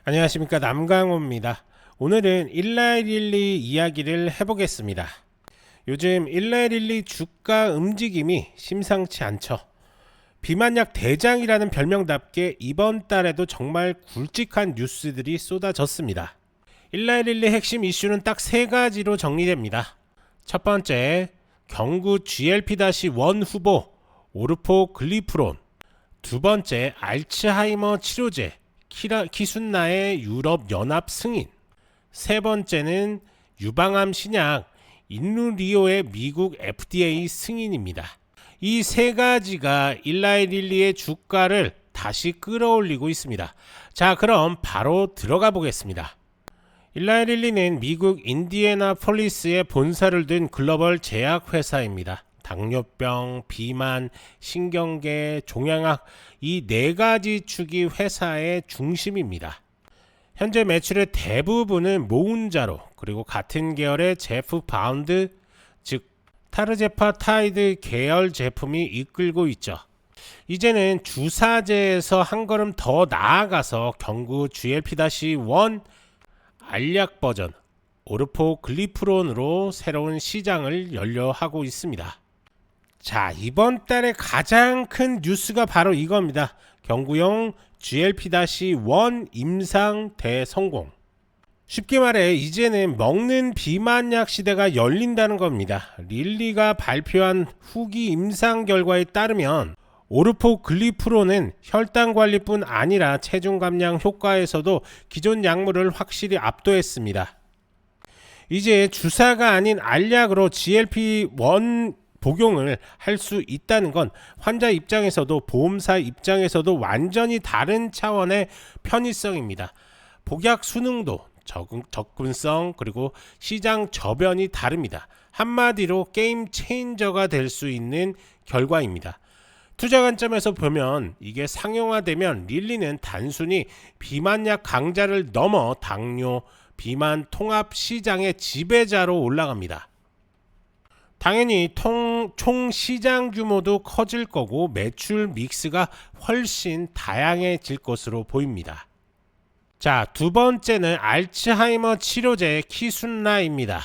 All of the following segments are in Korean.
안녕하십니까, 남강호입니다. 오늘은 일라이릴리 이야기를 해보겠습니다. 요즘 일라이릴리 주가 움직임이 심상치 않죠. 비만약 대장이라는 별명답게 이번 달에도 정말 굵직한 뉴스들이 쏟아졌습니다. 일라이릴리 핵심 이슈는 딱 세 가지로 정리됩니다. 첫 번째, 경구 GLP-1 후보 오르포글리프론. 두 번째, 알츠하이머 치료제 키순나의 유럽 연합 승인. 세 번째는 유방암 신약 인루리오의 미국 FDA 승인입니다. 이 세 가지가 일라이릴리의 주가를 다시 끌어올리고 있습니다. 자, 그럼 바로 들어가 보겠습니다. 일라이릴리는 미국 인디애나폴리스에 본사를 둔 글로벌 제약회사입니다. 당뇨병, 비만, 신경계, 종양학 이 네 가지 축이 회사의 중심입니다. 현재 매출의 대부분은 모운자로 그리고 같은 계열의 제프 바운드 즉 타르제파타이드 계열 제품이 이끌고 있죠. 이제는 주사제에서 한 걸음 더 나아가서 경구 GLP-1 알약 버전 오르포글리프론으로 새로운 시장을 열려하고 있습니다. 자, 이번 달에 가장 큰 뉴스가 바로 이겁니다. 경구용 GLP-1 임상 대성공. 쉽게 말해 이제는 먹는 비만약 시대가 열린다는 겁니다. 릴리가 발표한 후기 임상 결과에 따르면 오르포글리프론은 혈당 관리뿐 아니라 체중 감량 효과에서도 기존 약물을 확실히 압도했습니다. 이제 주사가 아닌 알약으로 GLP-1 복용을 할 수 있다는 건 환자 입장에서도 보험사 입장에서도 완전히 다른 차원의 편의성입니다. 복약 수능도 접근성 그리고 시장 저변이 다릅니다. 한마디로 게임 체인저가 될 수 있는 결과입니다. 투자 관점에서 보면 이게 상용화되면 릴리는 단순히 비만약 강자를 넘어 당뇨, 비만 통합 시장의 지배자로 올라갑니다. 당연히 총 시장 규모도 커질 거고 매출 믹스가 훨씬 다양해질 것으로 보입니다. 자, 두 번째는 알츠하이머 치료제 키순나입니다.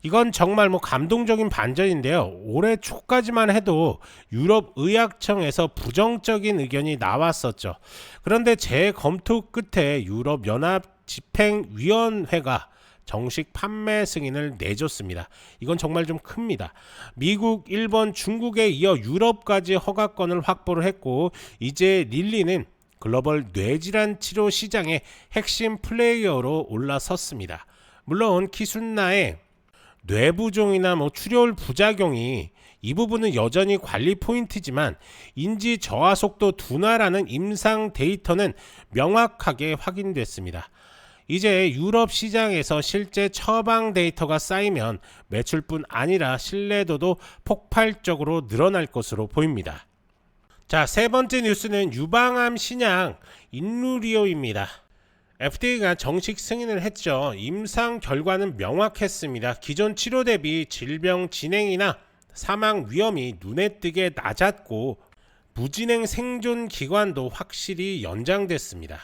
이건 정말 감동적인 반전인데요. 올해 초까지만 해도 유럽 의약청에서 부정적인 의견이 나왔었죠. 그런데 재검토 끝에 유럽 연합 집행위원회가 정식 판매 승인을 내줬습니다. 이건 정말 좀 큽니다. 미국, 일본, 중국에 이어 유럽까지 허가권을 확보를 했고 이제 릴리는 글로벌 뇌질환 치료 시장의 핵심 플레이어로 올라섰습니다. 물론 키순나의 뇌부종이나 출혈 부작용이 이 부분은 여전히 관리 포인트지만 인지 저하 속도 둔화라는 임상 데이터는 명확하게 확인됐습니다. 이제 유럽 시장에서 실제 처방 데이터가 쌓이면 매출뿐 아니라 신뢰도도 폭발적으로 늘어날 것으로 보입니다. 자, 세 번째 뉴스는 유방암 신약 인루리오입니다. FDA가 정식 승인을 했죠. 임상 결과는 명확했습니다. 기존 치료 대비 질병 진행이나 사망 위험이 눈에 띄게 낮았고 무진행 생존 기간도 확실히 연장됐습니다.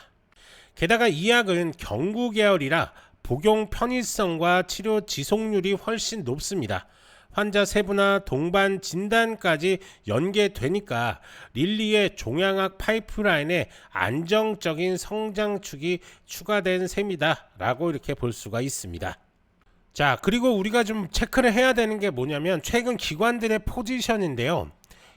게다가 이 약은 경구 계열이라 복용 편의성과 치료 지속률이 훨씬 높습니다. 환자 세부나 동반 진단까지 연계되니까 릴리의 종양학 파이프라인에 안정적인 성장축이 추가된 셈이다 라고 이렇게 볼 수가 있습니다. 자, 그리고 우리가 좀 체크를 해야 되는 게 뭐냐면 최근 기관들의 포지션인데요.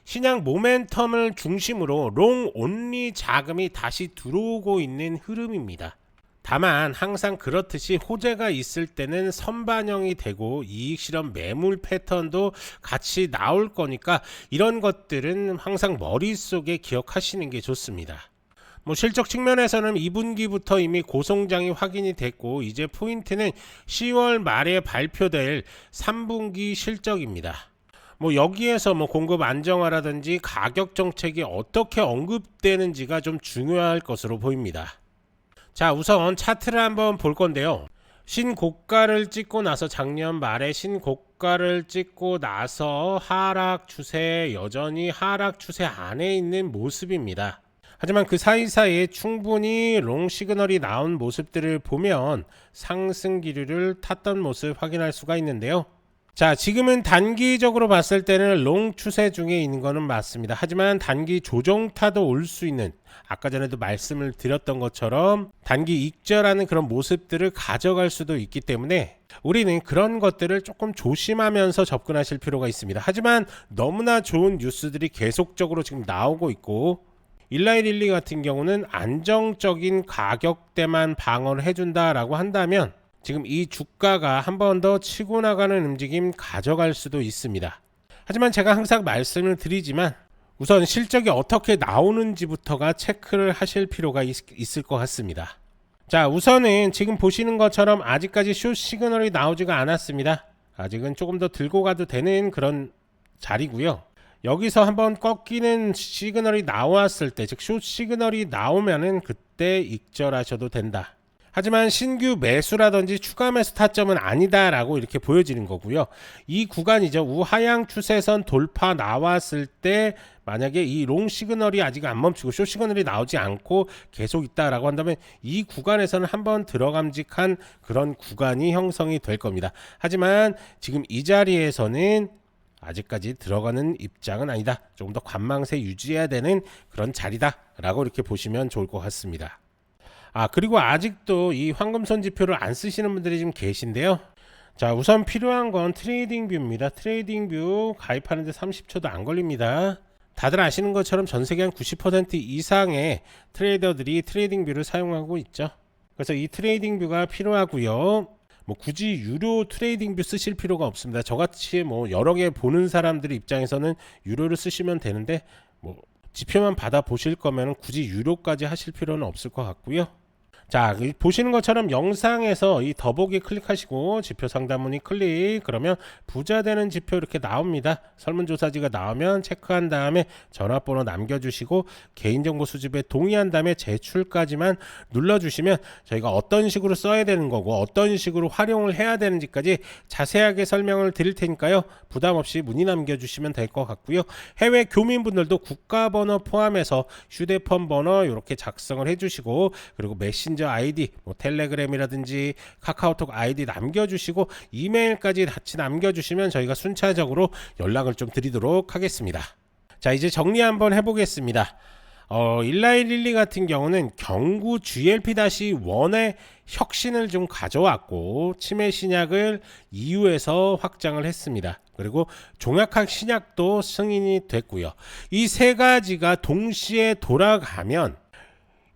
신약 모멘텀을 중심으로 롱 온리 자금이 다시 들어오고 있는 흐름입니다. 다만 항상 그렇듯이 호재가 있을 때는 선반영이 되고 이익 실험 매물 패턴도 같이 나올 거니까 이런 것들은 항상 머릿속에 기억하시는 게 좋습니다. 실적 측면에서는 2분기부터 이미 고성장이 확인이 됐고 이제 포인트는 10월 말에 발표될 3분기 실적입니다. 여기에서 공급 안정화라든지 가격 정책이 어떻게 언급되는지가 좀 중요할 것으로 보입니다. 자, 우선 차트를 한번 볼 건데요. 신고가를 찍고 나서 작년 말에 신고가를 찍고 나서 하락 추세, 여전히 하락 추세 안에 있는 모습입니다. 하지만 그 사이사이에 충분히 롱 시그널이 나온 모습들을 보면 상승 기류를 탔던 모습 확인할 수가 있는데요. 자, 지금은 단기적으로 봤을 때는 롱 추세 중에 있는 거는 맞습니다. 하지만 단기 조정타도 올 수 있는, 아까 전에도 말씀을 드렸던 것처럼 단기 익절하는 그런 모습들을 가져갈 수도 있기 때문에 우리는 그런 것들을 조금 조심하면서 접근하실 필요가 있습니다. 하지만 너무나 좋은 뉴스들이 계속적으로 지금 나오고 있고, 일라이릴리 같은 경우는 안정적인 가격대만 방어를 해준다라고 한다면 지금 이 주가가 한 번 더 치고 나가는 움직임 가져갈 수도 있습니다. 하지만 제가 항상 말씀을 드리지만 우선 실적이 어떻게 나오는지부터가 체크를 하실 필요가 있을 것 같습니다. 자, 우선은 지금 보시는 것처럼 아직까지 숏 시그널이 나오지가 않았습니다. 아직은 조금 더 들고 가도 되는 그런 자리고요. 여기서 한번 꺾이는 시그널이 나왔을 때, 즉 숏 시그널이 나오면은 그때 익절하셔도 된다. 하지만 신규 매수라든지 추가 매수 타점은 아니다라고 이렇게 보여지는 거고요. 이 구간이죠. 우하향 추세선 돌파 나왔을 때 만약에 이 롱 시그널이 아직 안 멈추고 숏 시그널이 나오지 않고 계속 있다라고 한다면 이 구간에서는 한번 들어감직한 그런 구간이 형성이 될 겁니다. 하지만 지금 이 자리에서는 아직까지 들어가는 입장은 아니다. 조금 더 관망세 유지해야 되는 그런 자리다라고 이렇게 보시면 좋을 것 같습니다. 그리고 아직도 이 황금선 지표를 안 쓰시는 분들이 지금 계신데요. 자, 우선 필요한 건 트레이딩 뷰입니다. 트레이딩 뷰 가입하는데 30초도 안 걸립니다. 다들 아시는 것처럼 전 세계 한 90% 이상의 트레이더들이 트레이딩 뷰를 사용하고 있죠. 그래서 이 트레이딩 뷰가 필요하고요. 뭐 굳이 유료 트레이딩 뷰 쓰실 필요가 없습니다. 저같이 뭐 여러 개 보는 사람들 입장에서는 유료를 쓰시면 되는데, 뭐 지표만 받아 보실 거면 굳이 유료까지 하실 필요는 없을 것 같고요. 자, 보시는 것처럼 영상에서 이 더보기 클릭하시고 지표 상단 문의 클릭, 그러면 부자 되는 지표 이렇게 나옵니다. 설문조사지가 나오면 체크한 다음에 전화번호 남겨주시고 개인정보 수집에 동의한 다음에 제출까지만 눌러주시면 저희가 어떤 식으로 써야 되는 거고 어떤 식으로 활용을 해야 되는지까지 자세하게 설명을 드릴 테니까요. 부담 없이 문의 남겨주시면 될 것 같고요. 해외 교민분들도 국가번호 포함해서 휴대폰 번호 이렇게 작성을 해주시고, 그리고 메신저 아이디, 뭐 텔레그램이라든지 카카오톡 아이디 남겨주시고 이메일까지 같이 남겨주시면 저희가 순차적으로 연락을 좀 드리도록 하겠습니다. 자, 이제 정리 한번 해보겠습니다. 일라이릴리 같은 경우는 경구 GLP-1의 혁신을 좀 가져왔고 치매 신약을 EU에서 확장을 했습니다. 그리고 종약학 신약도 승인이 됐고요. 이 세 가지가 동시에 돌아가면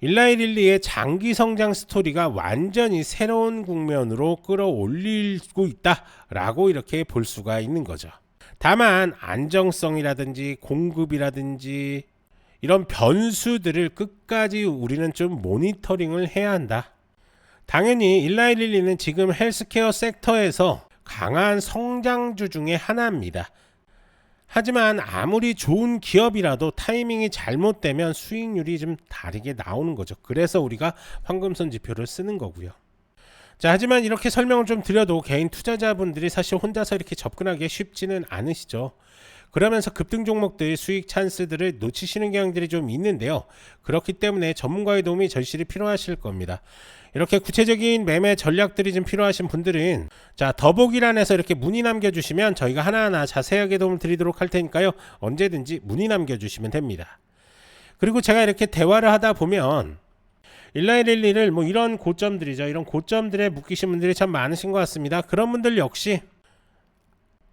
일라이릴리의 장기 성장 스토리가 완전히 새로운 국면으로 끌어올리고 있다라고 이렇게 볼 수가 있는 거죠. 다만 안정성이라든지 공급이라든지 이런 변수들을 끝까지 우리는 좀 모니터링을 해야 한다. 당연히 일라이릴리는 지금 헬스케어 섹터에서 강한 성장주 중에 하나입니다. 하지만 아무리 좋은 기업이라도 타이밍이 잘못되면 수익률이 좀 다르게 나오는 거죠. 그래서 우리가 황금선 지표를 쓰는 거고요. 자, 하지만 이렇게 설명을 좀 드려도 개인 투자자분들이 사실 혼자서 이렇게 접근하기 쉽지는 않으시죠. 그러면서 급등 종목들 수익 찬스들을 놓치시는 경향들이 좀 있는데요. 그렇기 때문에 전문가의 도움이 절실히 필요하실 겁니다. 이렇게 구체적인 매매 전략들이 좀 필요하신 분들은 자, 더보기란에서 이렇게 문의 남겨주시면 저희가 하나하나 자세하게 도움을 드리도록 할 테니까요. 언제든지 문의 남겨주시면 됩니다. 그리고 제가 이렇게 대화를 하다 보면 일라이릴리를 뭐 이런 고점들이죠. 이런 고점들에 묶이신 분들이 참 많으신 것 같습니다. 그런 분들 역시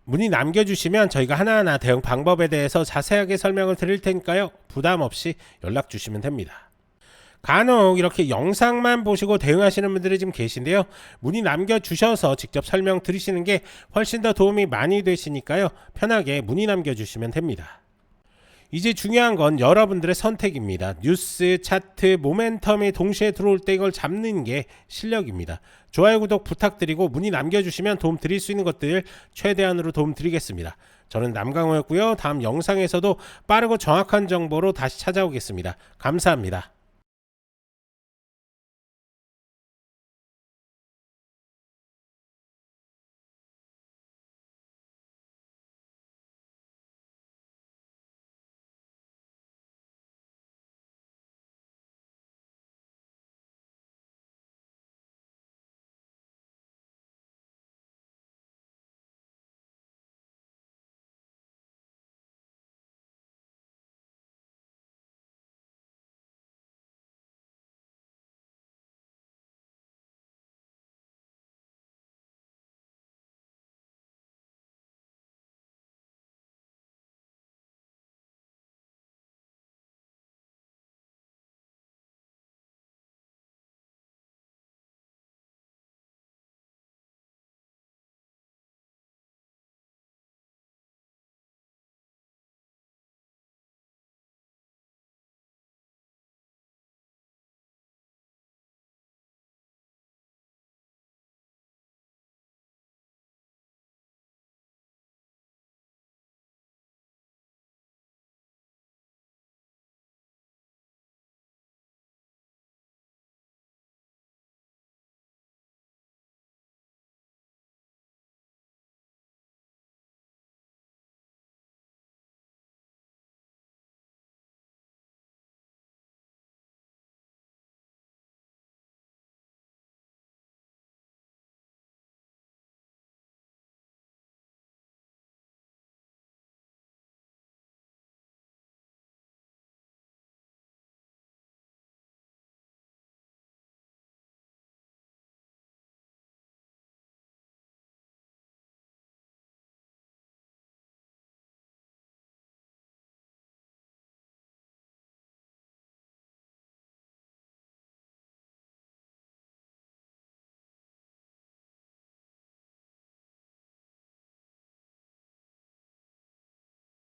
문의 남겨주시면 저희가 하나하나 대응 방법에 대해서 자세하게 설명을 드릴 테니까요. 부담 없이 연락 주시면 됩니다. 간혹 이렇게 영상만 보시고 대응하시는 분들이 지금 계신데요. 문의 남겨주셔서 직접 설명 드리시는 게 훨씬 더 도움이 많이 되시니까요. 편하게 문의 남겨주시면 됩니다. 이제 중요한 건 여러분들의 선택입니다. 뉴스, 차트, 모멘텀이 동시에 들어올 때 이걸 잡는 게 실력입니다. 좋아요, 구독 부탁드리고 문의 남겨주시면 도움 드릴 수 있는 것들 최대한으로 도움 드리겠습니다. 저는 남강호였고요. 다음 영상에서도 빠르고 정확한 정보로 다시 찾아오겠습니다. 감사합니다.